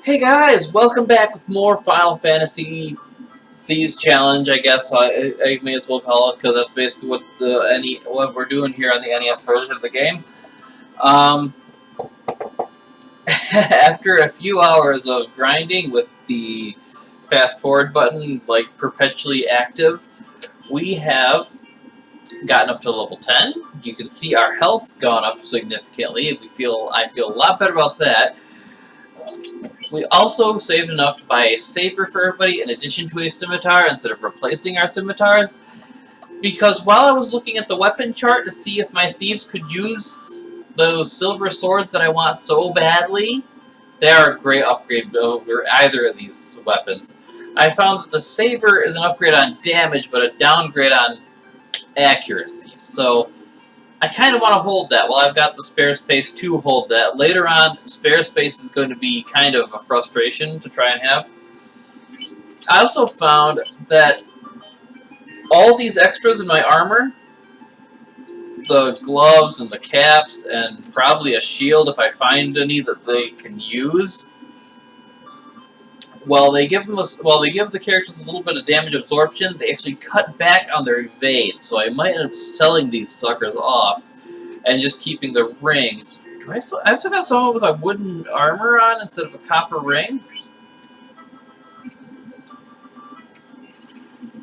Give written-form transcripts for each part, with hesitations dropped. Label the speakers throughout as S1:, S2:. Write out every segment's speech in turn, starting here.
S1: Hey guys, welcome back with more Final Fantasy Thieves Challenge. I guess I may as well call it because that's basically what we're doing here on the NES version of the game. Um, after a few hours of grinding with the fast forward button like perpetually active, we have gotten up to level 10. You can see our health's gone up significantly. I feel a lot better about that. We also saved enough to buy a saber for everybody in addition to a scimitar instead of replacing our scimitars. Because while I was looking at the weapon chart to see if my thieves could use those silver swords that I want so badly, they are a great upgrade over either of these weapons. I found that the saber is an upgrade on damage, but a downgrade on accuracy. So I kind of want to hold that while I've got the spare space to hold that. Later on, spare space is going to be kind of a frustration to try and have. I also found that all these extras in my armor, the gloves and the caps and probably a shield if I find any that they can use, while they give the characters a little bit of damage absorption, they actually cut back on their evade. So I might end up selling these suckers off and just keeping the rings. I still got someone with a wooden armor on instead of a copper ring?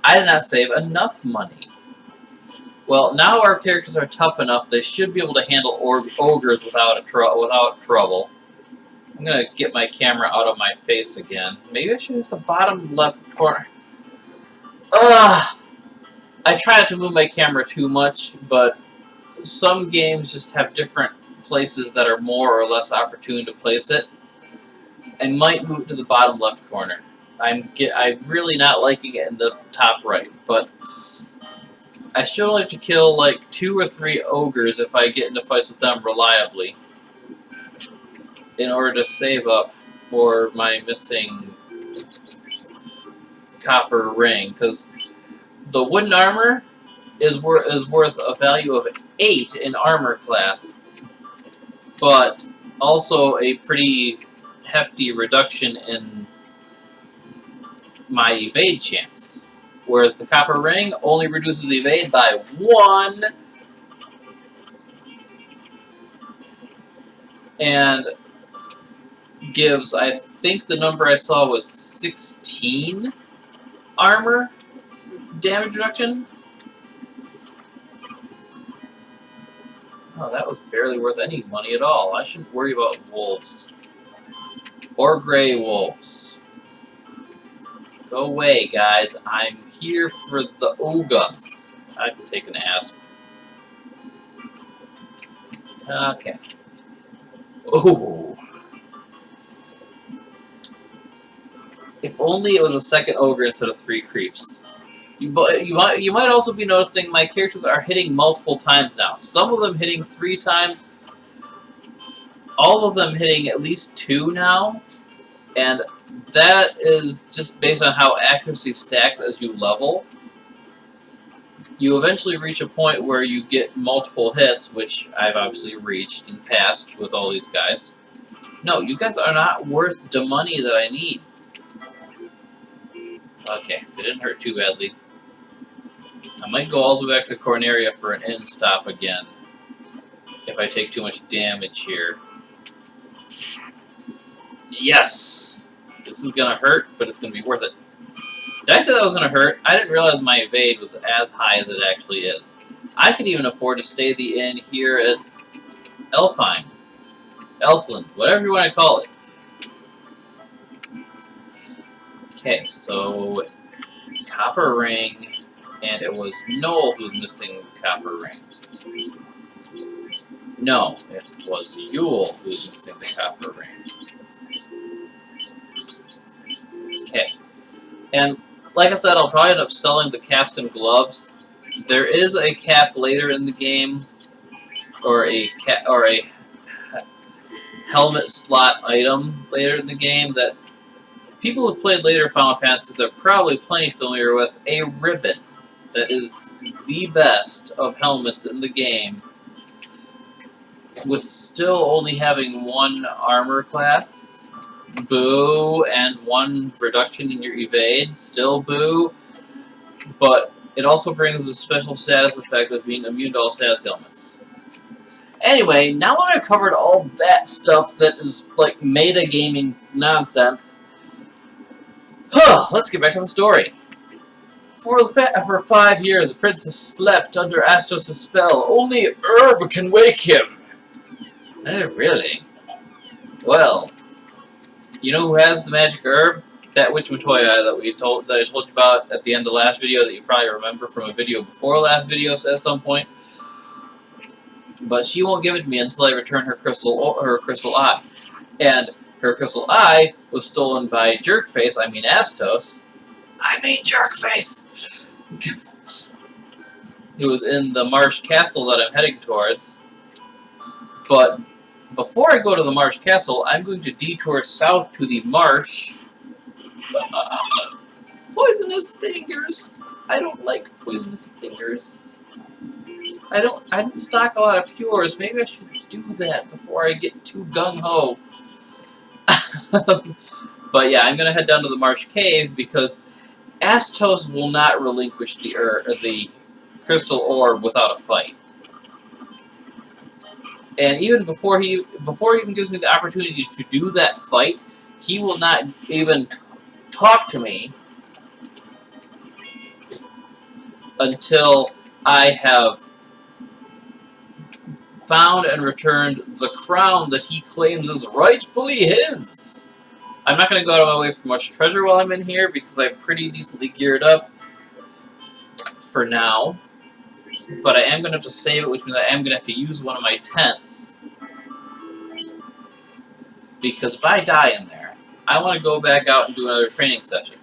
S1: I did not save enough money. Well, now our characters are tough enough, they should be able to handle ogres without trouble. I'm going to get my camera out of my face again. Maybe I should hit the bottom left corner. Ugh! I try not to move my camera too much, but some games just have different places that are more or less opportune to place it. I might move to the bottom left corner. I'm really not liking it in the top right, but I should only have to kill like 2 or 3 ogres if I get into fights with them reliably in order to save up for my missing copper ring, because the wooden armor is worth a value of 8 in armor class, but also a pretty hefty reduction in my evade chance. Whereas the copper ring only reduces evade by 1, and gives, I think the number I saw was 16 armor damage reduction. Oh, that was barely worth any money at all. I shouldn't worry about wolves. Or gray wolves. Go away, guys. I'm here for the Ogas. I can take an asp. Okay. Ooh. If only it was a second ogre instead of 3 creeps. You might also be noticing my characters are hitting multiple times now. Some of them hitting 3 times. All of them hitting at least 2 now. And that is just based on how accuracy stacks as you level. You eventually reach a point where you get multiple hits, which I've obviously reached and passed with all these guys. No, you guys are not worth the money that I need. Okay, they didn't hurt too badly. I might go all the way back to Corneria for an end stop again, if I take too much damage here. Yes! This is gonna hurt, but it's gonna be worth it. Did I say that was gonna hurt? I didn't realize my evade was as high as it actually is. I could even afford to stay the inn here at Elfheim. Elfland, whatever you want to call it. Okay, so copper ring, and it was Noel who's missing the copper ring. No, it was Yule who's missing the copper ring. Okay, and like I said, I'll probably end up selling the caps and gloves. There is a cap later in the game, or a helmet slot item later in the game that people who've played later Final Fantasies are probably plenty familiar with. A ribbon that is the best of helmets in the game, with still only having 1 armor class. boo, and 1 reduction in your evade, still boo, but it also brings the special status effect of being immune to all status ailments. Anyway, now that I've covered all that stuff that is like meta gaming nonsense, let's get back to the story. For 5 years, the princess slept under Astos' spell. Only Herb can wake him. Really? Well, you know who has the magic herb? That witch Matoya that I told you about at the end of the last video that you probably remember from a video before last video at some point. But she won't give it to me until I return her crystal eye. And her crystal eye was stolen by Jerkface, I mean Astos. I mean Jerkface! Who was in the Marsh Castle that I'm heading towards. But before I go to the Marsh Castle, I'm going to detour south to the marsh. Poisonous stingers! I don't like poisonous stingers. I don't stock a lot of cures. Maybe I should do that before I get too gung-ho. But yeah, I'm going to head down to the Marsh Cave because Astos will not relinquish the crystal orb without a fight. And even before he even gives me the opportunity to do that fight, he will not even talk to me until I have found and returned the crown that he claims is rightfully his. I'm not going to go out of my way for much treasure while I'm in here because I'm pretty decently geared up for now. But I am going to have to save it, which means I am going to have to use one of my tents. Because if I die in there, I want to go back out and do another training session.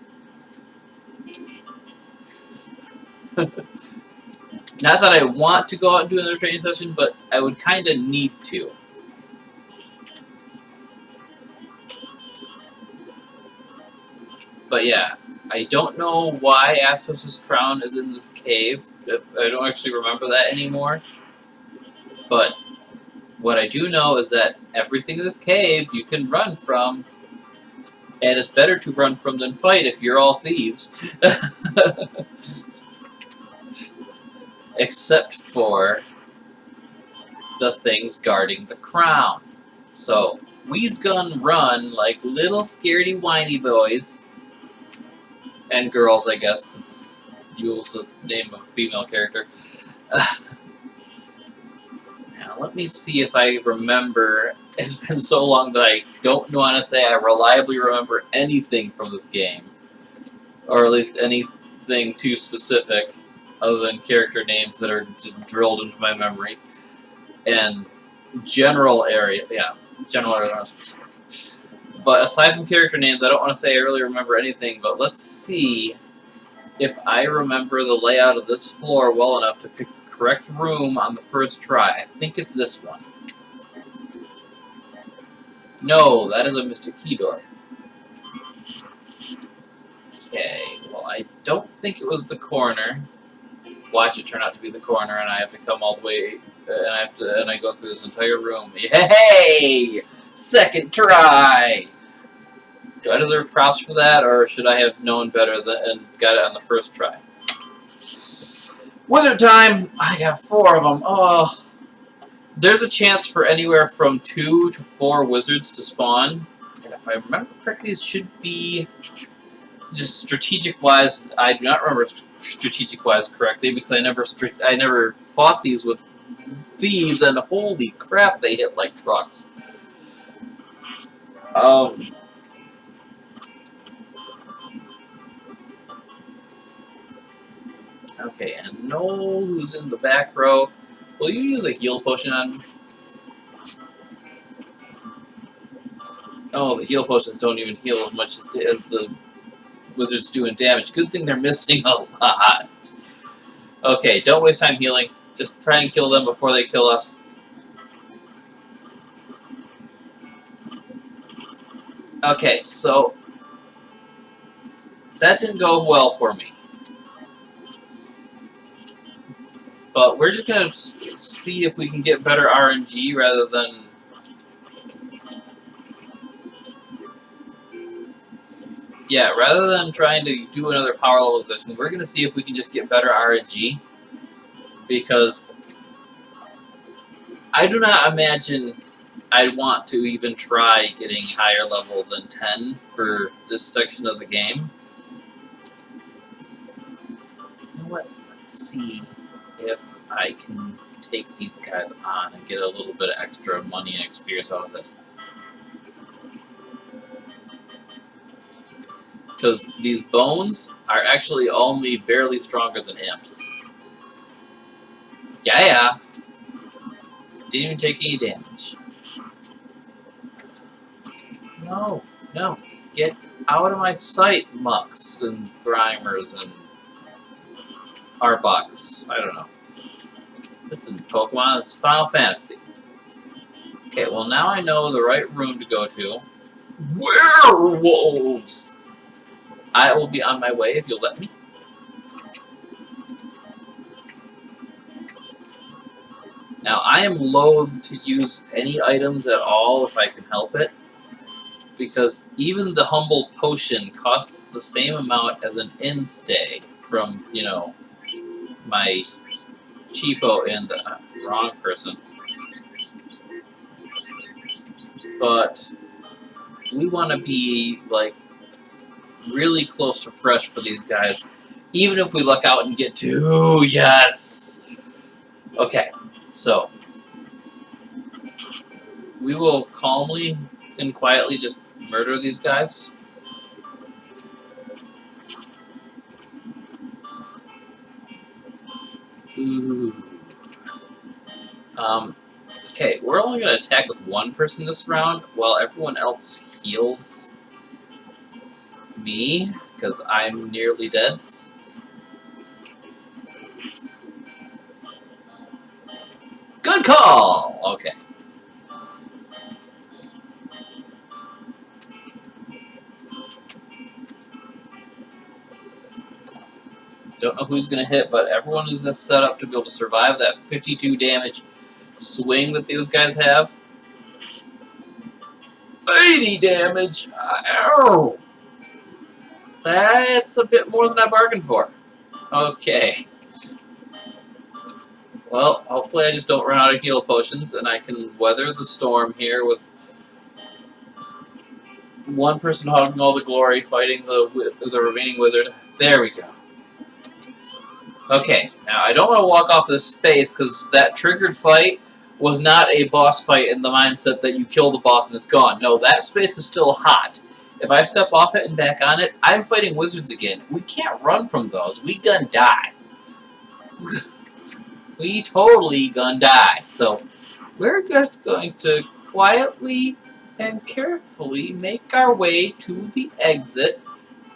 S1: Not that I want to go out and do another training session, but I would kind of need to. But yeah, I don't know why Astos' crown is in this cave. I don't actually remember that anymore. But what I do know is that everything in this cave you can run from. And it's better to run from than fight if you're all thieves. Except for the things guarding the crown. So, we's gonna run like little scaredy whiny boys. And girls, I guess, since Yule's the name of a female character. Now, let me see if I remember. It's been so long that I don't want to say I reliably remember anything from this game. Or at least anything too specific, other than character names that are just drilled into my memory. And general area, aren't specific. But aside from character names, I don't want to say I really remember anything, but let's see if I remember the layout of this floor well enough to pick the correct room on the first try. I think it's this one. No, that is a Mr. Key door. Okay, well, I don't think it was the corner. Watch it turn out to be the corner, and I have to come all the way, and I go through this entire room. Hey! Second try! Do I deserve props for that, or should I have known better and got it on the first try? Wizard time! I got 4 of them. Oh. There's a chance for anywhere from 2 to 4 wizards to spawn. And if I remember correctly, it should be just strategic-wise. I do not remember strategic-wise correctly because I never fought these with thieves, and holy crap, they hit like trucks. Okay, and no, who's in the back row? Will you use a heal potion on me? Oh, the heal potions don't even heal as much as the wizards do in damage. Good thing they're missing a lot. Okay, don't waste time healing. Just try and kill them before they kill us. Okay, so that didn't go well for me. But we're just going to see if we can get better RNG rather than Yeah, rather than trying to do another power level session, we're going to see if we can just get better RNG. Because I do not imagine I'd want to even try getting higher level than 10 for this section of the game. You know what? Let's see if I can take these guys on and get a little bit of extra money and experience out of this. Because these bones are actually only barely stronger than imps. Yeah. Didn't even take any damage. No. Get out of my sight, mucks and thrimers and arbucks. I don't know. This isn't Pokemon, it's Final Fantasy. Okay, well now I know the right room to go to. Werewolves! I will be on my way if you'll let me. Now, I am loath to use any items at all if I can help it, because even the humble potion costs the same amount as an instay from, you know, my cheapo and the wrong person. But we want to be, like, really close to fresh for these guys, even if we luck out and get 2. Yes! Okay, so we will calmly and quietly just murder these guys. Ooh. Okay, we're only going to attack with one person this round, while everyone else heals me, because I'm nearly dead. Good call! Okay. Don't know who's going to hit, but everyone is set up to be able to survive that 52 damage swing that those guys have. 80 damage! Ow! That's a bit more than I bargained for. Okay. Well, hopefully I just don't run out of heal potions and I can weather the storm here with one person hogging all the glory, fighting the remaining wizard. There we go. Okay, now I don't want to walk off this space because that triggered fight was not a boss fight in the mindset that you kill the boss and it's gone. No, that space is still hot. If I step off it and back on it, I'm fighting wizards again. We can't run from those. We gonna die. We totally gonna die. So we're just going to quietly and carefully make our way to the exit.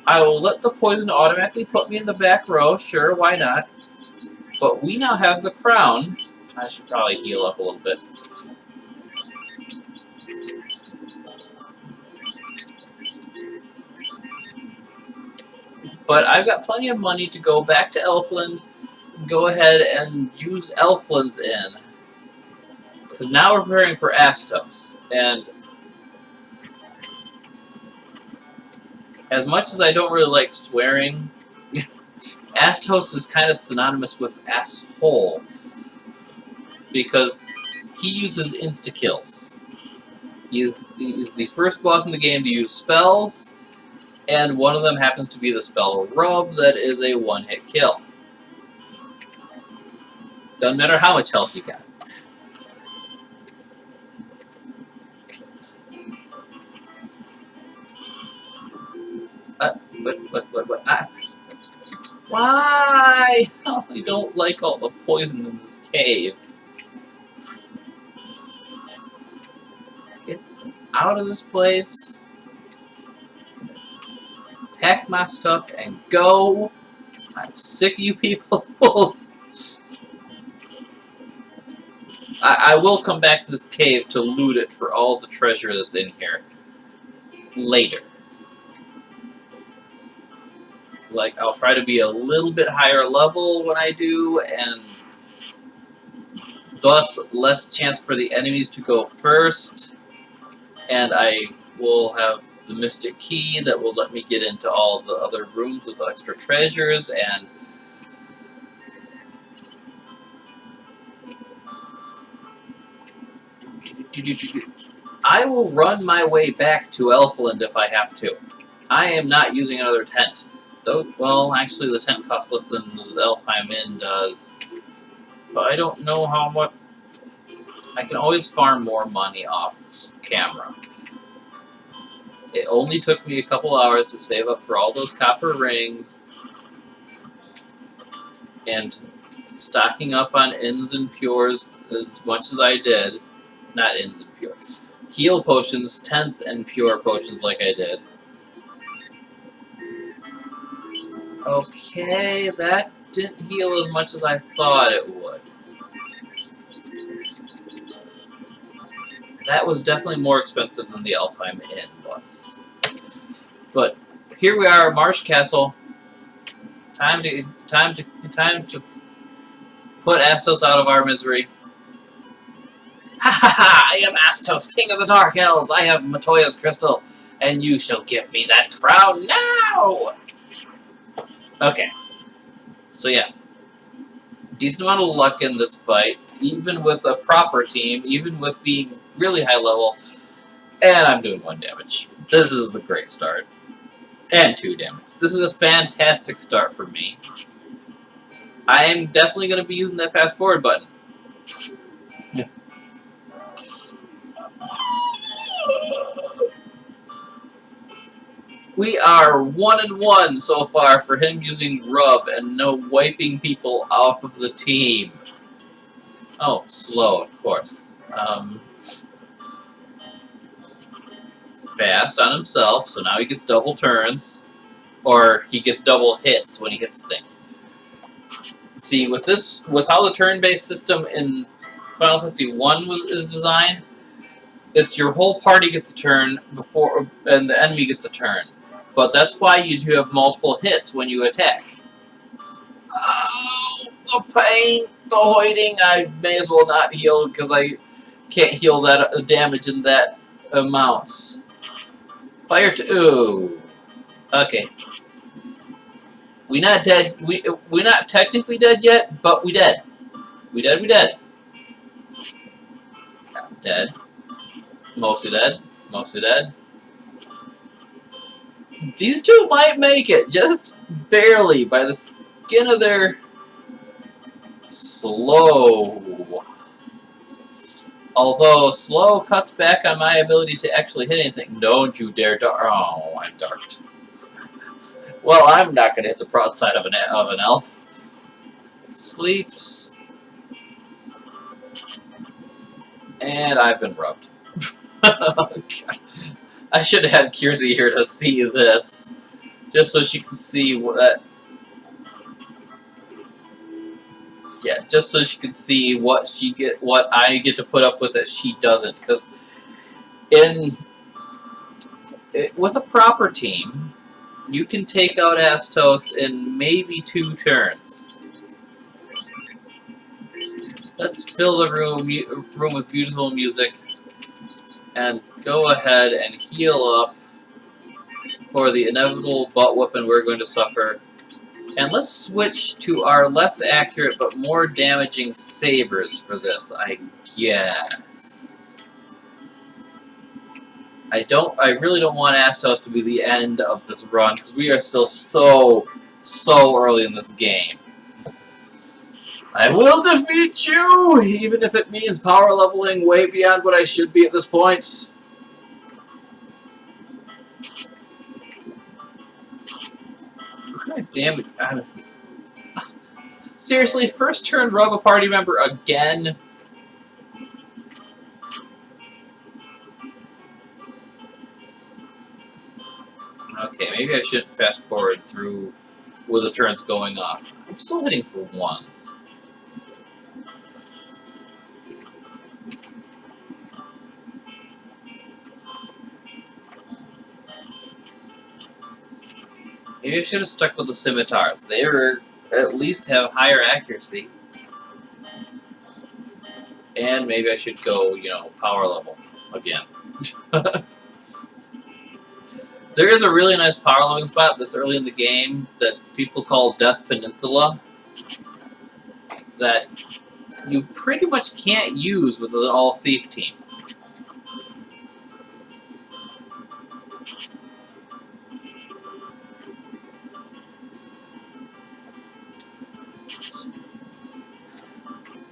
S1: I will let the poison automatically put me in the back row. Sure, why not? But we now have the crown. I should probably heal up a little bit. But I've got plenty of money to go back to Elfland, go ahead and use Elfland's Inn. Because now we're preparing for Astos. And as much as I don't really like swearing, Astos is kind of synonymous with asshole. Because he uses insta-kills. He's the first boss in the game to use spells, and one of them happens to be the spell Rub that is a one-hit kill. Doesn't matter how much health you got. What? Why? Oh, I don't like all the poison in this cave. Get out of this place. Pack my stuff and go. I'm sick of you people. I will come back to this cave to loot it for all the treasure that's in here. Later. Like, I'll try to be a little bit higher level when I do, and thus less chance for the enemies to go first, and I will have the mystic key that will let me get into all the other rooms with extra treasures, and I will run my way back to Elfland if I have to. I am not using another tent. Though, well, actually the tent costs less than the Elfheim Inn does. But I don't know how much... I can always farm more money off camera. It only took me a couple hours to save up for all those copper rings and stocking up on inns and pures as much as I did. Not inns and pures. Heal potions, tents, and pure potions like I did. Okay, that didn't heal as much as I thought it would. That was definitely more expensive than the Alfheim Inn was. But here we are, Marsh Castle. Time to put Astos out of our misery. Ha ha ha! I am Astos, King of the Dark Elves. I have Matoya's crystal, and you shall give me that crown now. Okay. So yeah, decent amount of luck in this fight, even with a proper team, even with being really high level. And I'm doing 1 damage. This is a great start. And 2 damage. This is a fantastic start for me. I am definitely going to be using that fast forward button. Yeah. We are 1-1 so far for him using rub and no wiping people off of the team. Oh, slow, of course. Fast on himself, so now he gets double turns. Or he gets double hits when he hits things. See, with how the turn-based system in Final Fantasy 1 is designed, it's your whole party gets a turn before, and the enemy gets a turn. But that's why you do have multiple hits when you attack. Oh, the pain, the hoiding. I may as well not heal because I can't heal that damage in that amounts. Fire to ooh. Okay. We not dead. We're not technically dead yet, but we dead. We dead. We dead. Dead. Mostly dead. Mostly dead. These two might make it, just barely, by the skin of their... Slow. Although slow cuts back on my ability to actually hit anything. Don't you dare dart. Oh, I'm darked. Well, I'm not going to hit the broadside of an elf. Sleeps. And I've been rubbed. Oh, God. I should have had Kiersey here to see this. Just so she can see what... Yeah, just so she can see what I get to put up with that she doesn't. Because with a proper team, you can take out Astos in maybe 2 turns. Let's fill the room with beautiful music and go ahead and heal up for the inevitable butt whooping we're going to suffer. And let's switch to our less accurate but more damaging sabers for this, I guess. I really don't want Astos to be the end of this run, because we are still so early in this game. I will defeat you, even if it means power leveling way beyond what I should be at this point. What kind of damage? Seriously, first turn rub a party member again? Okay, maybe I shouldn't fast forward through with the turns going off. I'm still hitting for 1s. Maybe I should have stuck with the scimitars. They were at least have higher accuracy. And maybe I should go, power level again. There is a really nice power leveling spot this early in the game that people call Death Peninsula that you pretty much can't use with an all-thief team.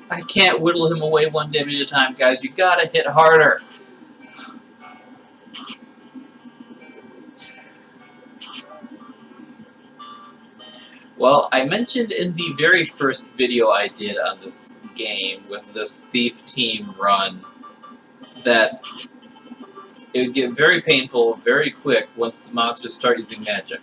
S1: I can't whittle him away one damage at a time, guys. You gotta hit harder. Well, I mentioned in the very first video I did on this game with this thief team run that it would get very painful very quick once the monsters start using magic.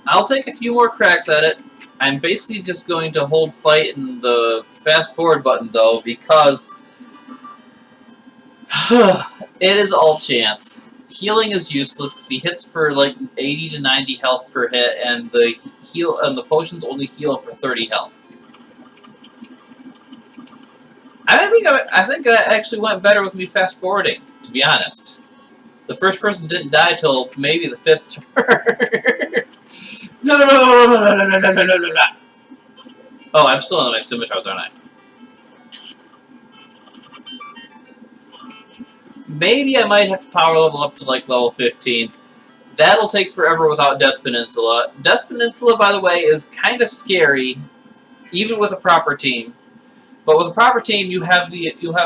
S1: I'll take a few more cracks at it. I'm basically just going to hold fight in the fast forward button though because it is all chance. Healing is useless because he hits for like 80 to 90 health per hit, and the potions only heal for 30 health. I think that actually went better with me fast forwarding, to be honest. The first person didn't die till maybe the 5th turn. No. Oh, I'm still on my scimitars, aren't I? Maybe I might have to power level up to like level 15. That'll take forever without Death Peninsula. Death Peninsula, by the way, is kind of scary, even with a proper team. But with a proper team, you have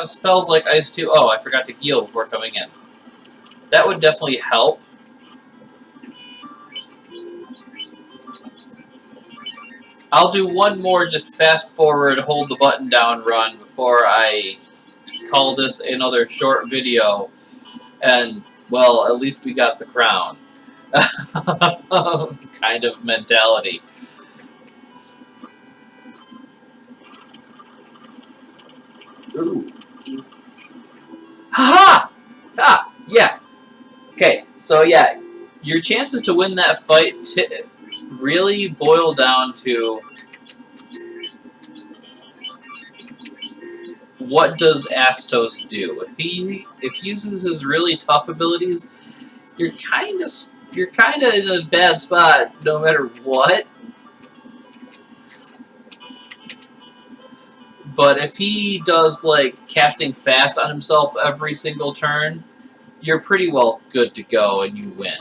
S1: spells like Ice 2. Oh, I forgot to heal before coming in. That would definitely help. I'll do one more just fast forward, hold the button down run before I call this another short video. And, well, at least we got the crown. Kind of mentality. Ooh, easy. Ha-ha! Ah, yeah. Okay, so yeah, your chances to win that fight really boil down to what does Astos do. If he uses his really tough abilities, you're kind of in a bad spot no matter what. But if he does like casting fast on himself every single turn, you're pretty well good to go and you win.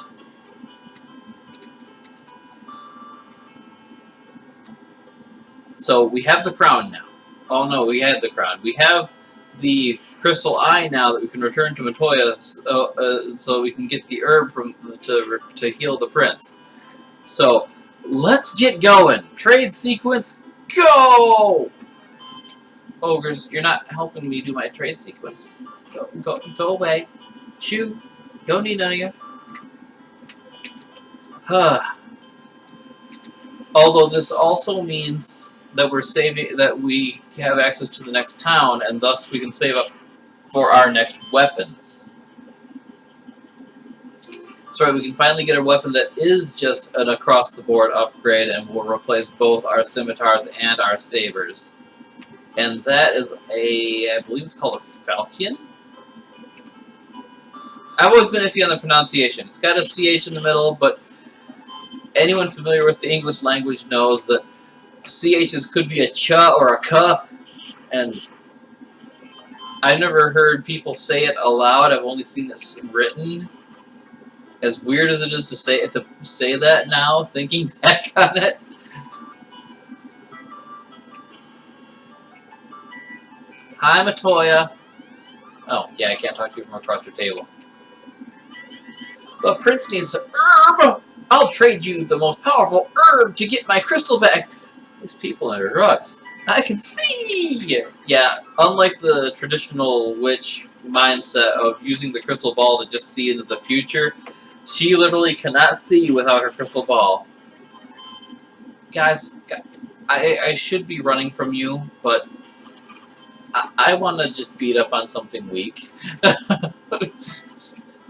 S1: So we have the crown now. Oh no, we had the crown. We have the crystal eye now that we can return to Matoya, so we can get the herb to heal the prince. So let's get going. Trade sequence, go! Ogres, you're not helping me do my trade sequence. Go away. Shoo. Don't need none of you. Although this also means that we have access to the next town, and thus we can save up for our next weapons. So we can finally get a weapon that is just an across-the-board upgrade and will replace both our scimitars and our sabers. And that is I believe it's called a falchion? I've always been iffy on the pronunciation. It's got a CH in the middle, but anyone familiar with the English language knows that CHs could be a cha or a ka, and I've never heard people say it aloud. I've only seen it written. As weird as it is to say that now, thinking back on it. Hi, Matoya. Oh, yeah, I can't talk to you from across your table. The prince needs herb! I'll trade you the most powerful herb to get my crystal back. These people are drugs. I can see! Yeah, unlike the traditional witch mindset of using the crystal ball to just see into the future, she literally cannot see without her crystal ball. Guys, I should be running from you, but I want to just beat up on something weak.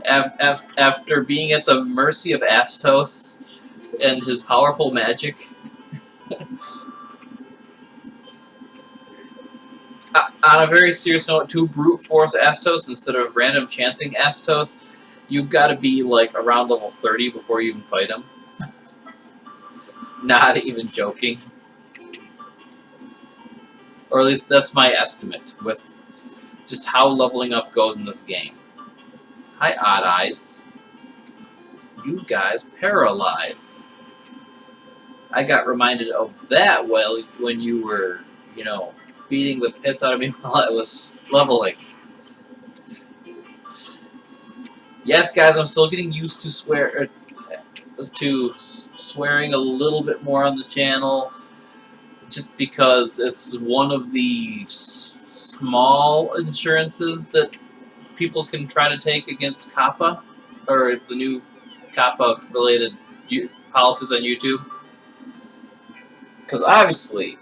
S1: After being at the mercy of Astos and his powerful magic. On a very serious note, to brute force Astos instead of random chancing Astos, you've got to be like around level 30 before you even fight him. Not even joking. Or at least that's my estimate with just how leveling up goes in this game. Hi, Odd Eyes. You guys paralyze. I got reminded of that when you were, you know, beating the piss out of me while I was leveling. Yes, guys, I'm still getting used to swearing a little bit more on the channel, just because it's one of the small insurances that people can try to take against COPPA, or the new COPPA-related policies on YouTube. Because obviously,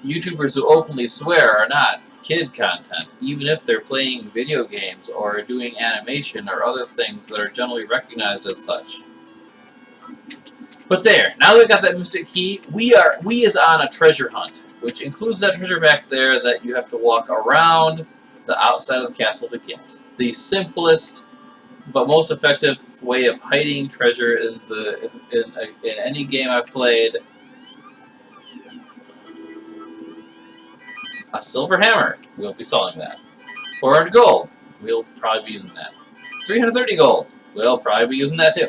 S1: YouTubers who openly swear are not kid content, even if they're playing video games or doing animation or other things that are generally recognized as such. But there, now that we've got that mystic key, we is on a treasure hunt, which includes that treasure back there that you have to walk around the outside of the castle to get. The simplest but most effective way of hiding treasure in any game I've played. A silver hammer, we'll be selling that. 400 gold, we'll probably be using that. 330 gold, we'll probably be using that too.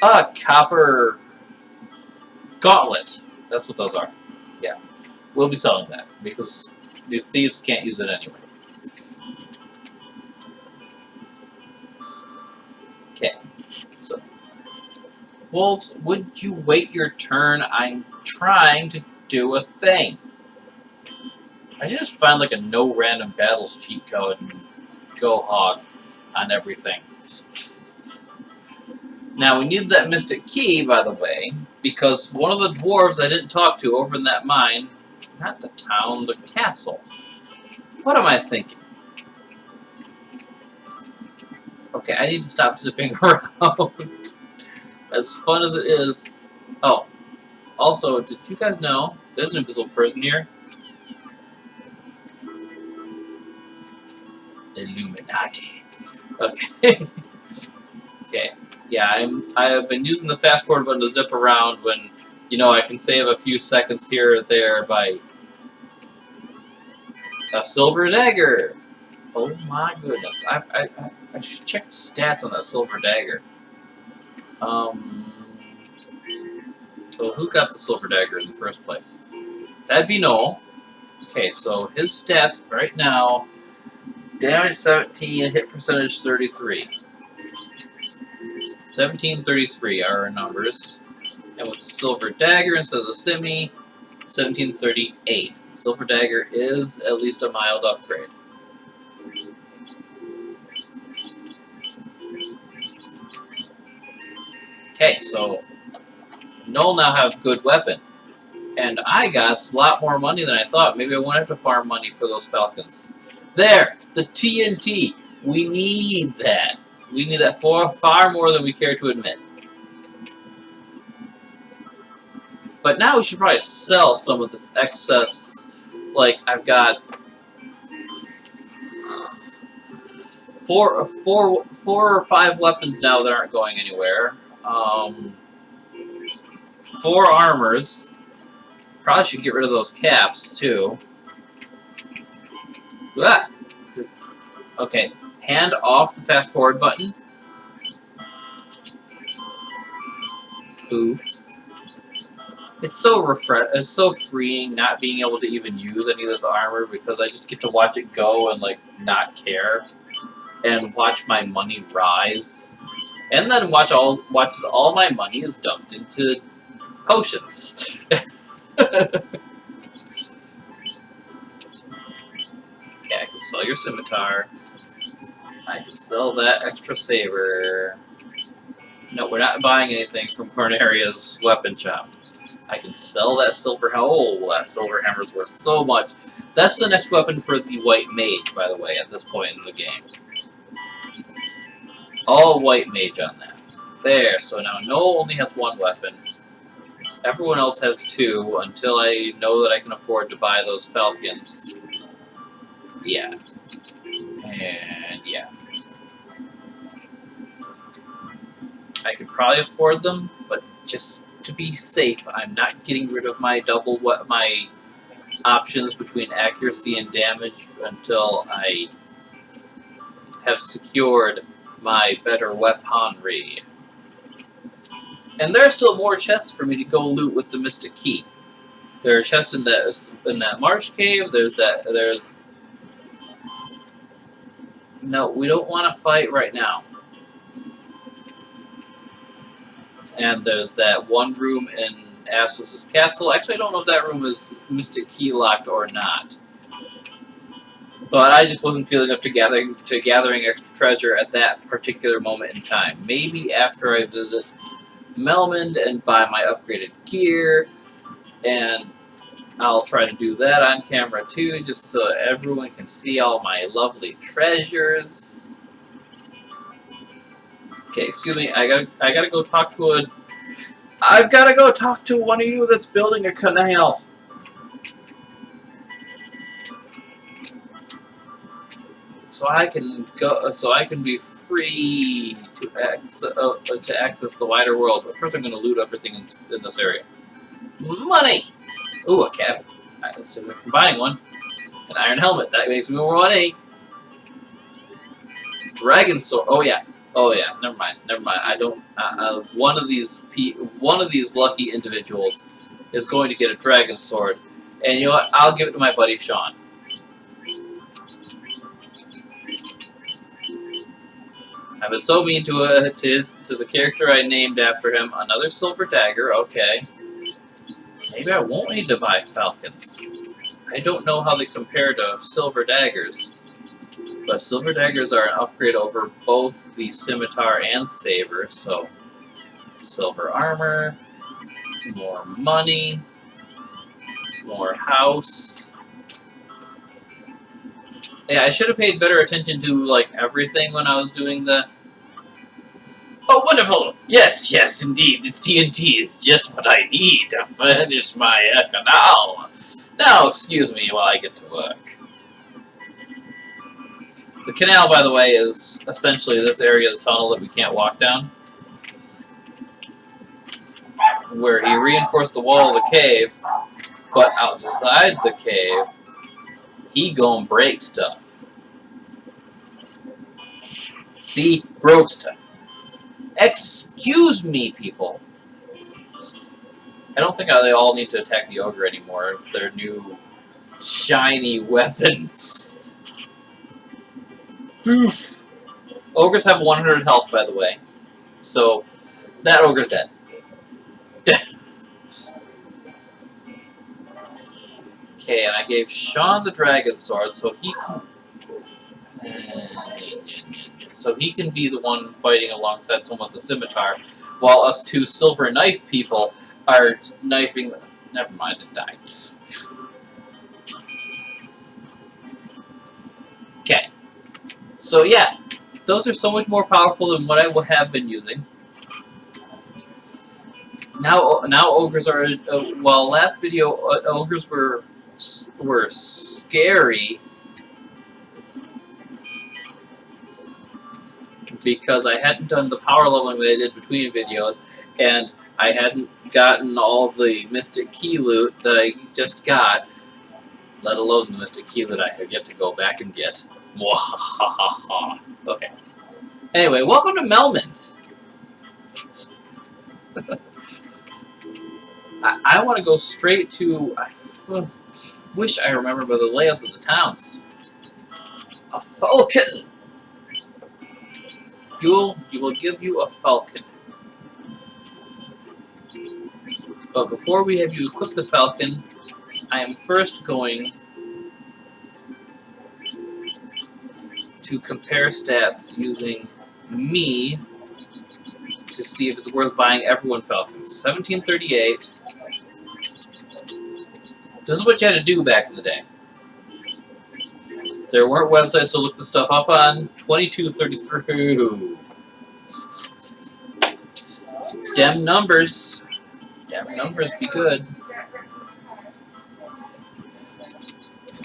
S1: A copper gauntlet, that's what those are. Yeah, we'll be selling that because these thieves can't use it anyway. Okay, so wolves, would you wait your turn? I'm trying to do a thing. I should just find like a no random battles cheat code and go hog on everything. Now we needed that mystic key, by the way, because one of the dwarves I didn't talk to over in that mine, not the town, the castle. What am I thinking? Okay, I need to stop zipping around. As fun as it is. Oh, also, did you guys know there's an invisible person here? Illuminati. Okay. Okay. Yeah, I have been using the fast forward button to zip around when, you know, I can save a few seconds here or there by a silver dagger. Oh my goodness. I should check the stats on that silver dagger. So who got the silver dagger in the first place? That'd be Noel. Okay, so his stats right now, damage 17, hit percentage 33. 1733 are our numbers. And with the silver dagger instead of the simi, 1738. The silver dagger is at least a mild upgrade. Okay, so Noel now have good weapon. And I got a lot more money than I thought. Maybe I won't have to farm money for those falcons. There! The TNT! We need that. We need that far more than we care to admit. But now we should probably sell some of this excess. Like, I've got four or five weapons now that aren't going anywhere. 4 armors. Probably should get rid of those caps, too. Ah! Okay, hand off the fast forward button. Poof. It's so freeing not being able to even use any of this armor because I just get to watch it go and like not care, and watch my money rise, and then watch all my money is dumped into potions. Okay, I can sell your scimitar. I can sell that extra saber. No, we're not buying anything from Corneria's weapon shop. I can sell that silver hammer. Oh, that silver hammer's worth so much. That's the next weapon for the white mage, by the way, at this point in the game. All white mage on that. There, so now Noel only has one weapon. Everyone else has 2 until I know that I can afford to buy those Falcons. Yeah. And yeah. I could probably afford them, but just to be safe, I'm not getting rid of my my options between accuracy and damage until I have secured my better weaponry. And there are still more chests for me to go loot with the Mystic Key. There are chests in that marsh cave. There's. No, we don't want to fight right now. And there's that one room in Astos' castle. Actually, I don't know if that room is Mystic Key locked or not. But I just wasn't feeling up to gathering extra treasure at that particular moment in time. Maybe after I visit Melmond and buy my upgraded gear, and I'll try to do that on camera too, just so everyone can see all my lovely treasures. Okay, excuse me. I gotta go talk to I've gotta go talk to one of you that's building a canal. So I can go. So I can be free to access the wider world. But first, I'm gonna loot everything in this area. Money. Ooh, a cabin. I can save me from buying one. An iron helmet. That makes me more money. Dragon sword. Oh yeah. Oh yeah. Never mind. Never mind. I don't. One of these lucky individuals is going to get a dragon sword, and you know what? I'll give it to my buddy Sean. I've been so mean to the character I named after him. Another silver dagger. Okay. Maybe I won't need to buy falcons. I don't know how they compare to silver daggers. But silver daggers are an upgrade over both the scimitar and saber, so silver armor, more money, more house. Yeah, I should have paid better attention to like everything when I was doing the. Oh, wonderful! Yes, yes, indeed. This TNT is just what I need to finish my canal. Now, excuse me while I get to work. The canal, by the way, is essentially this area of the tunnel that we can't walk down. Where he reinforced the wall of the cave, but outside the cave, he gon' break stuff. See? Broke stuff. Excuse me, people. I don't think they all need to attack the ogre anymore. Their new shiny weapons. Boof. Ogres have 100 health, by the way. So, that ogre's dead. Okay, and I gave Sean the dragon sword, so he can... So he can be the one fighting alongside someone with the scimitar, while us 2 silver knife people are knifing... Never mind, it died. Okay. So yeah, those are so much more powerful than what I have been using. Now ogres are... well, last video, ogres were scary because I hadn't done the power leveling that I did between videos, and I hadn't gotten all the Mystic Key loot that I just got, let alone the Mystic Key that I have yet to go back and get. Okay. Anyway, welcome to Melmond. I want to go straight to... I wish I remember the layouts of the towns. A falcon! You will give you a falcon. But before we have you equip the falcon, I am first going to compare stats using me to see if it's worth buying everyone falcons. 1738. This is what you had to do back in the day. There weren't websites to look the stuff up on. 2233. Dem numbers. Damn Numbers be good.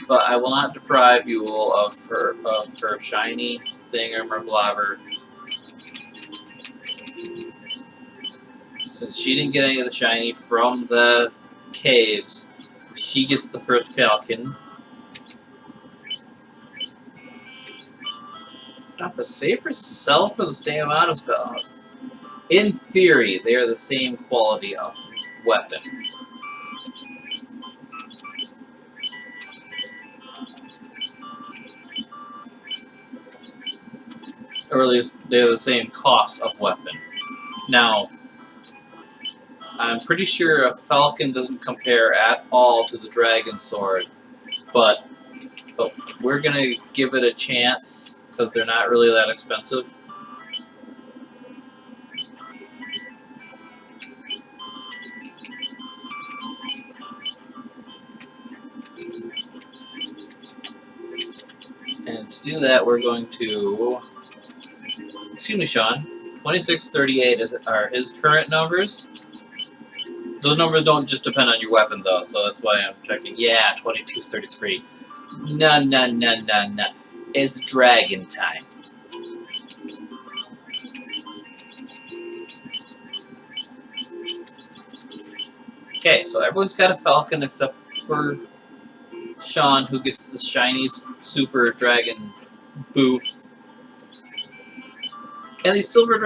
S1: But I will not deprive you of her shiny thingamabobber. Since she didn't get any of the shiny from the caves, she gets the first falcon. Not the sabers sell for the same amount as falcon. In theory, they are the same quality of weapon. Or at least they're the same cost of weapon. Now, I'm pretty sure a falcon doesn't compare at all to the dragon sword, but we're gonna give it a chance because they're not really that expensive. And to do that, we're going to, excuse me, Sean, 2638 are his current numbers. Those numbers don't just depend on your weapon, though, so that's why I'm checking. Yeah, 2233. No. It's dragon time. Okay, so everyone's got a falcon except for Sean, who gets the shiny super dragon boof. And these silver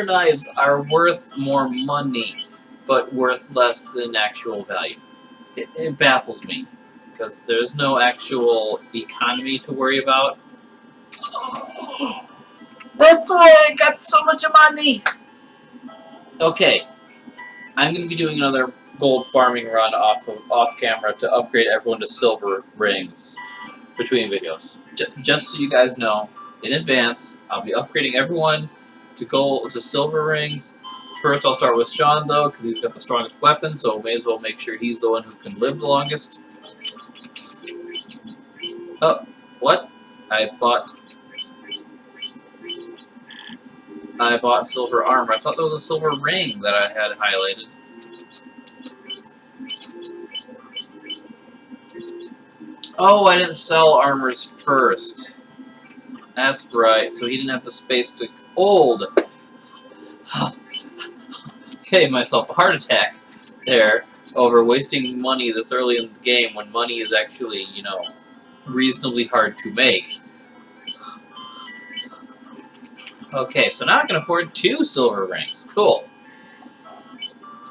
S1: knives are worth more money, but worth less than actual value. It baffles me, because there's no actual economy to worry about. That's why I got so much money! Okay, I'm going to be doing another gold farming run off camera to upgrade everyone to silver rings between videos. Just so you guys know, in advance, I'll be upgrading everyone to silver rings. First, I'll start with Sean, though, because he's got the strongest weapon, so may as well make sure he's the one who can live the longest. Oh, what? I bought silver armor. I thought there was a silver ring that I had highlighted. Oh, I didn't sell armors first. That's right, so he didn't have the space to hold. Gave myself a heart attack there over wasting money this early in the game when money is actually, you know, reasonably hard to make. Okay, so now I can afford 2 silver rings. Cool.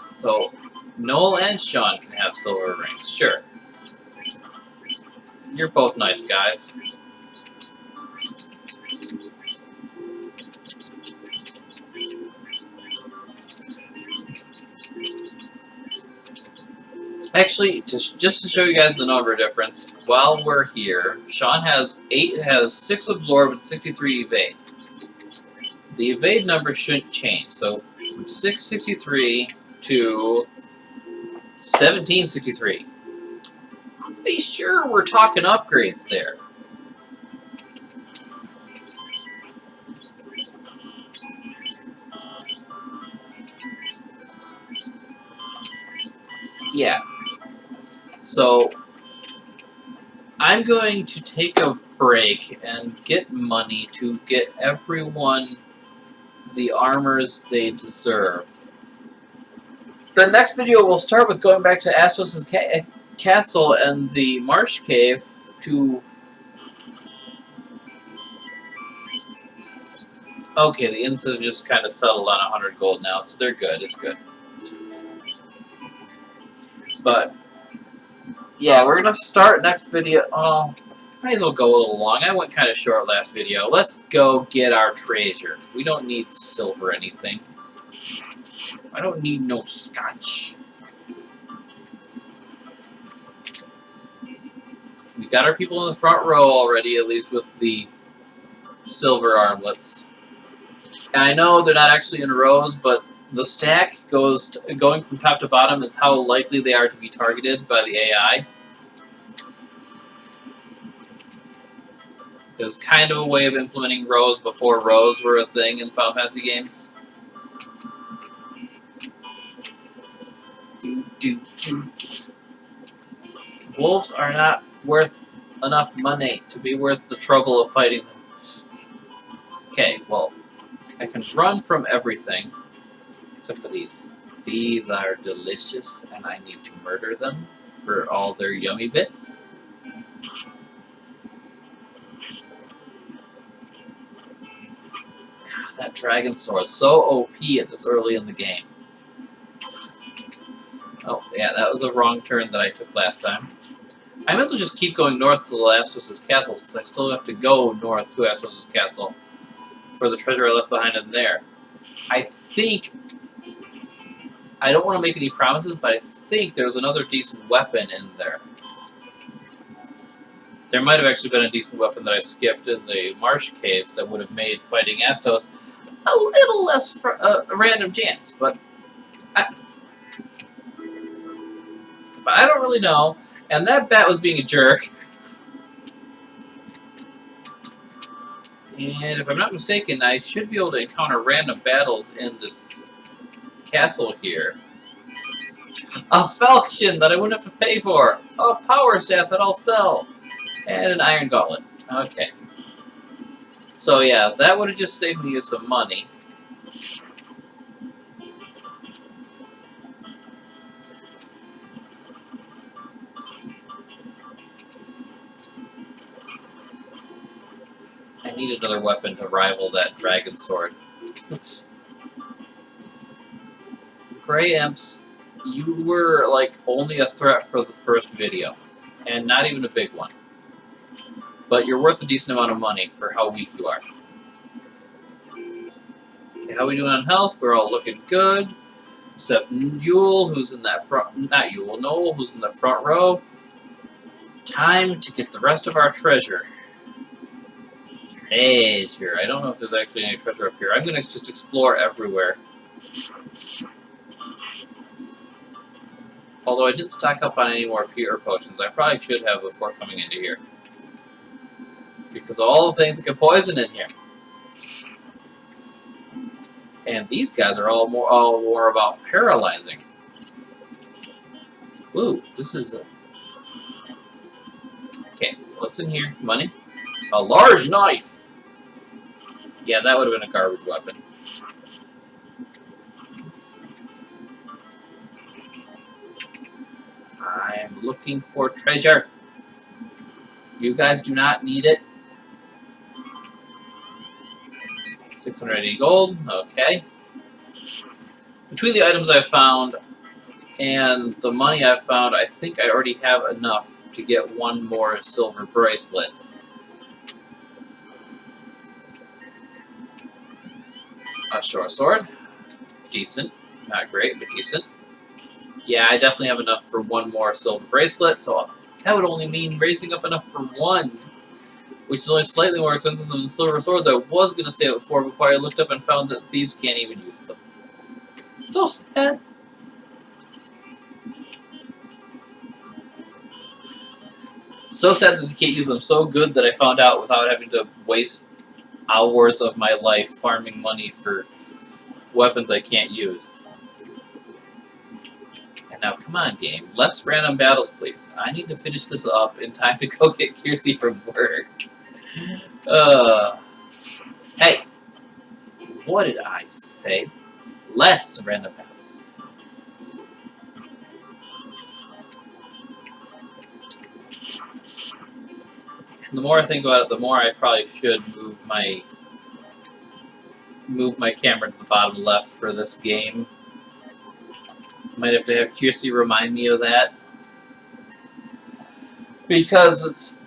S1: So, Noel and Sean can have silver rings. Sure. You're both nice guys. Actually, just to show you guys the number difference, while we're here, Sean has 6 absorb and 63 evade. The evade number shouldn't change, so from 663 to 1763. Pretty sure we're talking upgrades there. Yeah. So, I'm going to take a break and get money to get everyone the armors they deserve. The next video will start with going back to Astos' castle and the marsh cave to... Okay, the inns have just kind of settled on 100 gold now, so they're good. It's good. But, yeah, we're going to start next video... Oh, might as well go a little long. I went kind of short last video. Let's go get our treasure. We don't need silver anything. I don't need no scotch. We got our people in the front row already, at least with the silver armlets. And I know they're not actually in rows, but the stack going from top to bottom is how likely they are to be targeted by the AI. It was kind of a way of implementing rows before rows were a thing in Final Fantasy games. Wolves are not worth enough money to be worth the trouble of fighting them. Okay, well, I can run from everything except for these. These are delicious, and I need to murder them for all their yummy bits. That dragon sword, so OP at this early in the game. Oh, yeah, that was a wrong turn that I took last time. I might as well just keep going north to Astos' castle, since I still have to go north to Astos' castle for the treasure I left behind in there. I think... I don't want to make any promises, but I think there's another decent weapon in there. There might have actually been a decent weapon that I skipped in the marsh caves that would have made fighting Astos a little less a random chance, but I don't really know. And that bat was being a jerk. And if I'm not mistaken, I should be able to encounter random battles in this castle here. A falchion that I wouldn't have to pay for. A power staff that I'll sell. And an iron gauntlet. Okay. So yeah, that would have just saved me some money. I need another weapon to rival that dragon sword. Grey Imps, you were like only a threat for the first video. And not even a big one. But you're worth a decent amount of money for how weak you are. Okay, how are we doing on health? We're all looking good. Except Yule, who's in that front... Not Yule, Noel, who's in the front row. Time to get the rest of our treasure. Treasure. I don't know if there's actually any treasure up here. I'm going to just explore everywhere. Although I didn't stock up on any more pure potions. I probably should have before coming into here. Because of all the things that can poison in here. And these guys are all more about paralyzing. Ooh, this is a... Okay, what's in here? Money? A large knife! Yeah, that would have been a garbage weapon. I'm looking for treasure. You guys do not need it. 680 gold, okay. Between the items I've found and the money I've found, I think I already have enough to get one more silver bracelet. A short sword. Decent. Not great, but decent. Yeah, I definitely have enough for one more silver bracelet, so that would only mean raising up enough for one, which is only slightly more expensive than the silver swords I was going to save it for before I looked up and found that thieves can't even use them. So sad. So sad that they can't use them. So good that I found out without having to waste hours of my life farming money for weapons I can't use. And now, come on, game. Less random battles, please. I need to finish this up in time to go get Kiersey from work. Hey! What did I say? Less random battles. And the more I think about it, the more I probably should move my camera to the bottom left for this game. Might have to have Kiersey remind me of that. Because it's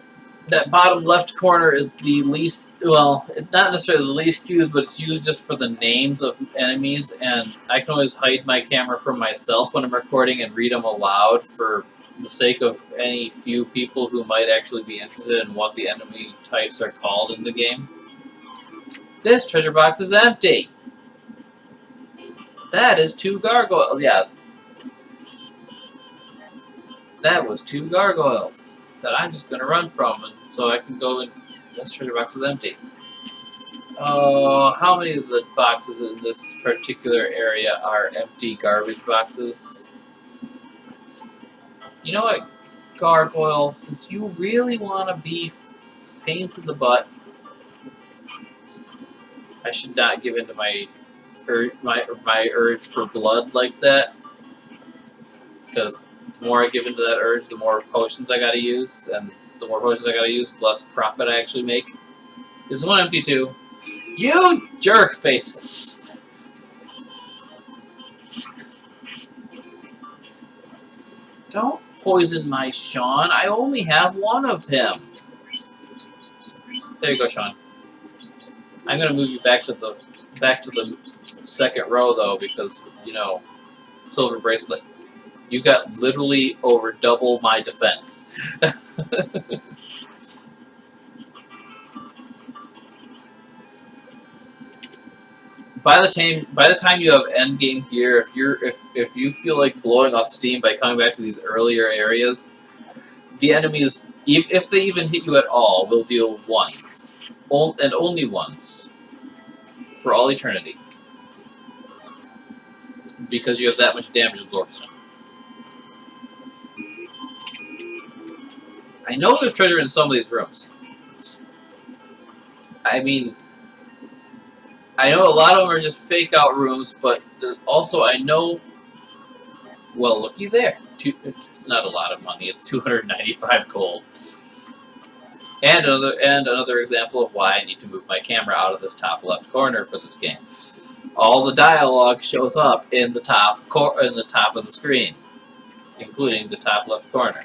S1: that bottom left corner is the least, well, it's not necessarily the least used, but it's used just for the names of enemies, and I can always hide my camera from myself when I'm recording and read them aloud for the sake of any few people who might actually be interested in what the enemy types are called in the game. This treasure box is empty! That is 2 gargoyles. Yeah. That was 2 gargoyles that I'm just going to run from, and so I can go and... This treasure box is empty. Oh, how many of the boxes in this particular area are empty garbage boxes? You know what, Gargoyle? Since you really want to be pains in the butt, I should not give in to my urge for blood like that. Because the more I give into that urge, the more potions I gotta use, and the more potions I gotta use, the less profit I actually make. This is one empty too. You jerk faces! Don't poison my Sean. I only have one of him. There you go, Sean. I'm gonna move you back to the second row though, because you know, silver bracelet. You got literally over double my defense. By the time you have end game gear, if you feel like blowing off steam by coming back to these earlier areas, the enemies, if they even hit you at all, will deal once, and only once, for all eternity, because you have that much damage absorption. I know there's treasure in some of these rooms. I mean, I know a lot of them are just fake out rooms, but also I know. Well, looky there. It's not a lot of money. It's 295 gold. And another example of why I need to move my camera out of this top left corner for this game. All the dialogue shows up in the top of the screen, including the top left corner.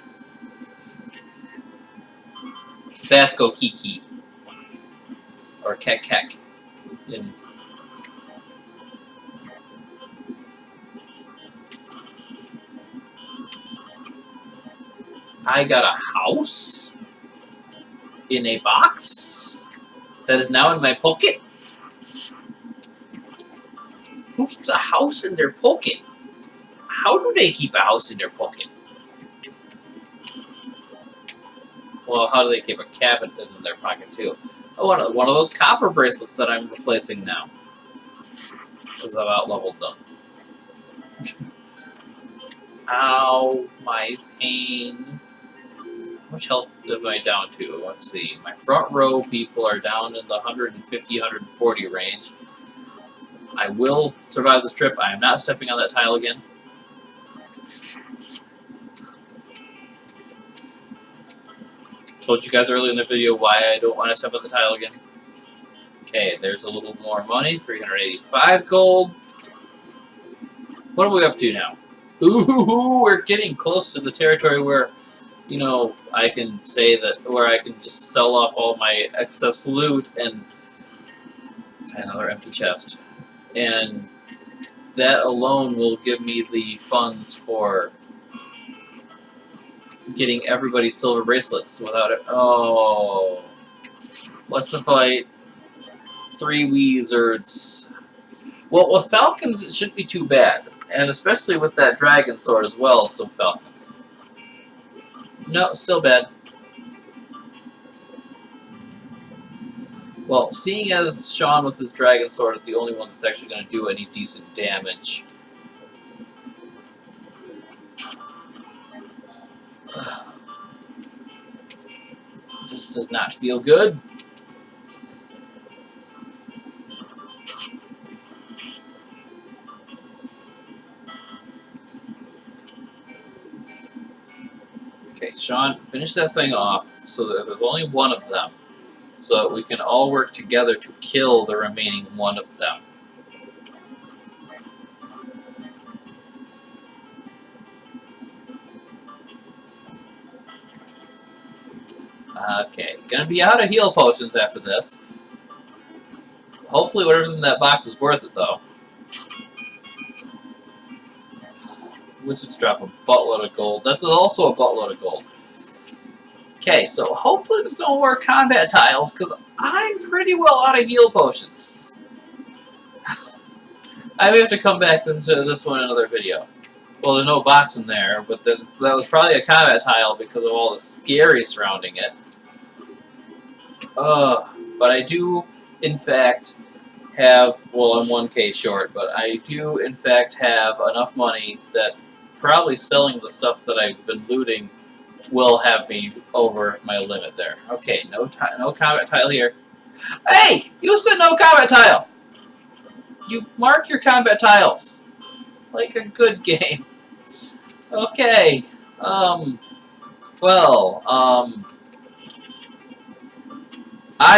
S1: That's go Kiki or Kek Kek. I got a house in a box that is now in my pocket. Who keeps a house in their pocket? How do they keep a house in their pocket? Well, how do they keep a cabinet in their pocket too? Oh, one of those copper bracelets that I'm replacing now, because I've out-leveled them. Ow, my pain. How much health am I down to? Let's see. My front row people are down in the 150, 140 range. I will survive this trip. I am not stepping on that tile again. Told you guys earlier in the video why I don't want to step on the tile again. Okay, there's a little more money. 385 gold. What are we up to now? Ooh, we're getting close to the territory where, you know, I can say that, where I can just sell off all my excess loot and another empty chest. And that alone will give me the funds for getting everybody silver bracelets without it. Oh. What's the fight? 3 wizards. Well, with falcons, it shouldn't be too bad. And especially with that dragon sword as well, so falcons. No, still bad. Well, seeing as Sean with his dragon sword is the only one that's actually going to do any decent damage. This does not feel good. Okay, Sean, finish that thing off so that there's only one of them. So that we can all work together to kill the remaining one of them. Okay, gonna be out of heal potions after this. Hopefully whatever's in that box is worth it, though. Wizards drop a buttload of gold. That's also a buttload of gold. Okay, so hopefully there's no more combat tiles, because I'm pretty well out of heal potions. I may have to come back to this one in another video. Well, there's no box in there, but that was probably a combat tile because of all the scary surrounding it. But I do, in fact, have, well, I'm 1K short, but I do, in fact, have enough money that probably selling the stuff that I've been looting will have me over my limit there. Okay, no combat tile here. Hey! You said no combat tile! You mark your combat tiles. Like a good game. Okay. I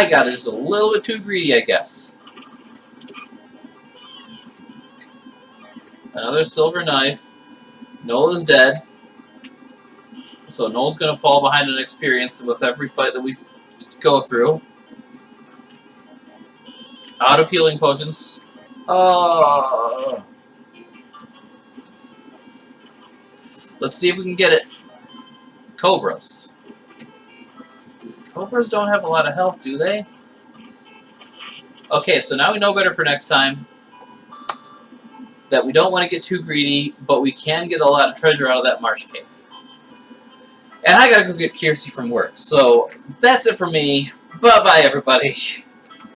S1: got just a little bit too greedy, I guess. Another silver knife. Noel is dead. So Noel's going to fall behind in experience with every fight that we go through. Out of healing potions. Let's see if we can get it. Cobras. Cobras don't have a lot of health, do they? Okay, so now we know better for next time. That we don't want to get too greedy, but we can get a lot of treasure out of that marsh cave. And I gotta go get Kiersey from work. So, that's it for me. Bye-bye, everybody.